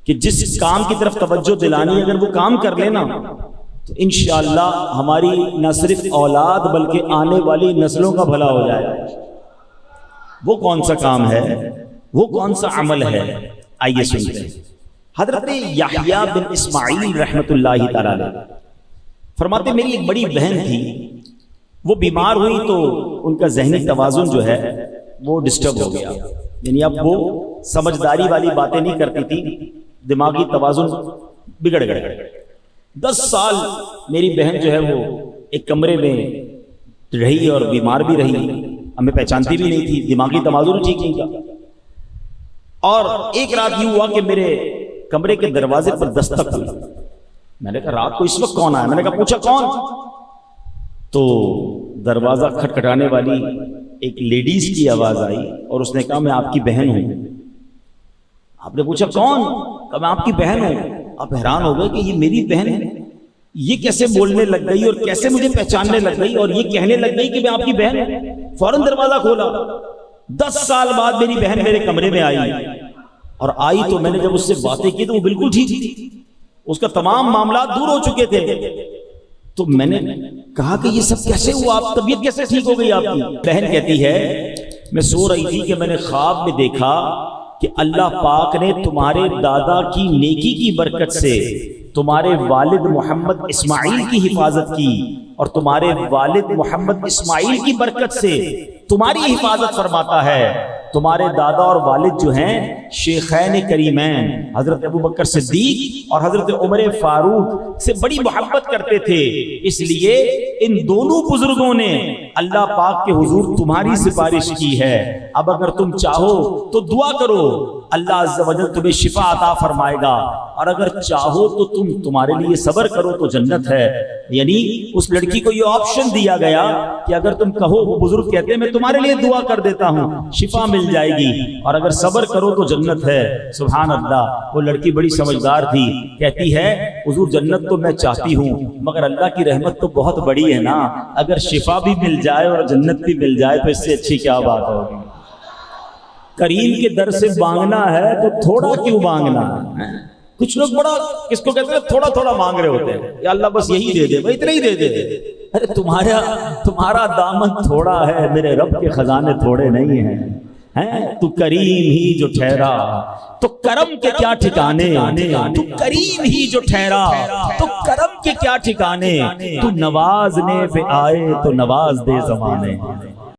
کہ جس کام کی طرف توجہ دلانی ہے اگر وہ کام کر لینا تو انشاءاللہ ہماری نہ صرف اولاد بلکہ آنے والی نسلوں کا بھلا ہو جائے. وہ کون سا کام ہے, وہ کون سا عمل ہے؟ آئیے سنتے ہیں. حضرت یحییٰ بن اسماعیل رحمۃ اللہ تعالی علیہ فرماتے میری ایک بڑی بہن تھی, وہ بیمار ہوئی تو ان کا ذہنی توازن جو ہے وہ ڈسٹرب ہو گیا. یعنی اب وہ سمجھداری والی باتیں نہیں کرتی تھی, دماغی توازن بگڑ گئے. 10 سال میری بہن جو ہے وہ ایک کمرے میں رہی اور بیمار بھی رہی, ہمیں پہچانتی بھی نہیں تھی, دماغی توازن ٹھیک نہیں تھا. اور ایک رات یوں ہوا کہ میرے کمرے کے دروازے پر دستک ہوئی. میں نے کہا رات کو اس وقت کون آیا؟ میں نے کہا پوچھا کون؟ تو دروازہ کھٹکھٹانے والی ایک لیڈیز کی آواز آئی اور اس نے کہا میں آپ کی بہن ہوں. آپ نے پوچھا کون؟ کہا میں آپ کی بہن ہوں. آپ حیران ہو گئے کہ یہ میری بہن ہے, یہ کیسے بولنے لگ گئی اور کیسے مجھے پہچاننے لگ گئی اور یہ کہنے لگ گئی کہ میں آپ کی بہن ہوں. فوراً دروازہ کھولا. 10 سال بعد میری بہن میرے کمرے میں آئی, اور آئی تو میں نے جب اس سے باتیں کی تو وہ بالکل ٹھیک تھی, اس کا تمام معاملات دور ہو چکے تھے. تو میں نے کہا کہ یہ سب کیسے ہوا, آپ طبیعت کیسے ٹھیک ہو گئی آپ کی؟ بہن کہتی ہے میں سو رہی تھی کہ میں نے خواب میں دیکھا کہ اللہ پاک نے تمہارے دادا کی نیکی کی برکت سے تمہارے والد محمد اسماعیل کی حفاظت کی, اور تمہارے والد محمد اسماعیل کی برکت سے تمہاری حفاظت فرماتا ہے. تمہارے دادا اور والد جو ہیں شیخین کریمین حضرت ابوبکر صدیق اور حضرت عمر فاروق سے بڑی محبت کرتے تھے, اس لیے ان دونوں بزرگوں نے اللہ پاک کے حضور تمہاری سفارش کی ہے. اب اگر تم چاہو تو دعا کرو, اللہ عز و جل تمہیں شفا عطا فرمائے گا, اور اگر چاہو تو تمہارے لیے صبر کرو تو جنت ہے. یعنی اس لڑکی کو یہ آپشن دیا گیا کہ اگر تم کہو, وہ بزرگ کہتے ہیں میں تمہارے لیے دعا کر دیتا ہوں, شفا مل جائے گی, اور اگر صبر کرو تو جنت ہے. سبحان اللہ. وہ لڑکی بڑی سمجھدار تھی, کہتی ہے حضور جنت تو میں چاہتی ہوں مگر اللہ کی رحمت تو بہت بڑی ہے نا, اگر شفا بھی مل جائے اور جنت بھی مل جائے تو اس سے اچھی کیا بات ہوگی. کریم کے در سے مانگنا ہے تو تھوڑا کیوں مانگنا ہے؟ کچھ لوگ بڑا کس کو کہتے ہیں تھوڑا تھوڑا مانگ رہے ہوتے ہیں, یا اللہ بس یہی دے دے, بھائی اتنا ہی دے دے. ارے تمہارا دامن تھوڑا ہے, میرے رب کے خزانے تھوڑے نہیں ہیں. تو کریم ہی جو ٹھہرا تو کرم کے کیا ٹھکانے, تو کریم ہی جو ٹھہرا تو کرم کے کیا ٹھکانے, تو نوازنے پہ آئے تو نواز دے زمانے.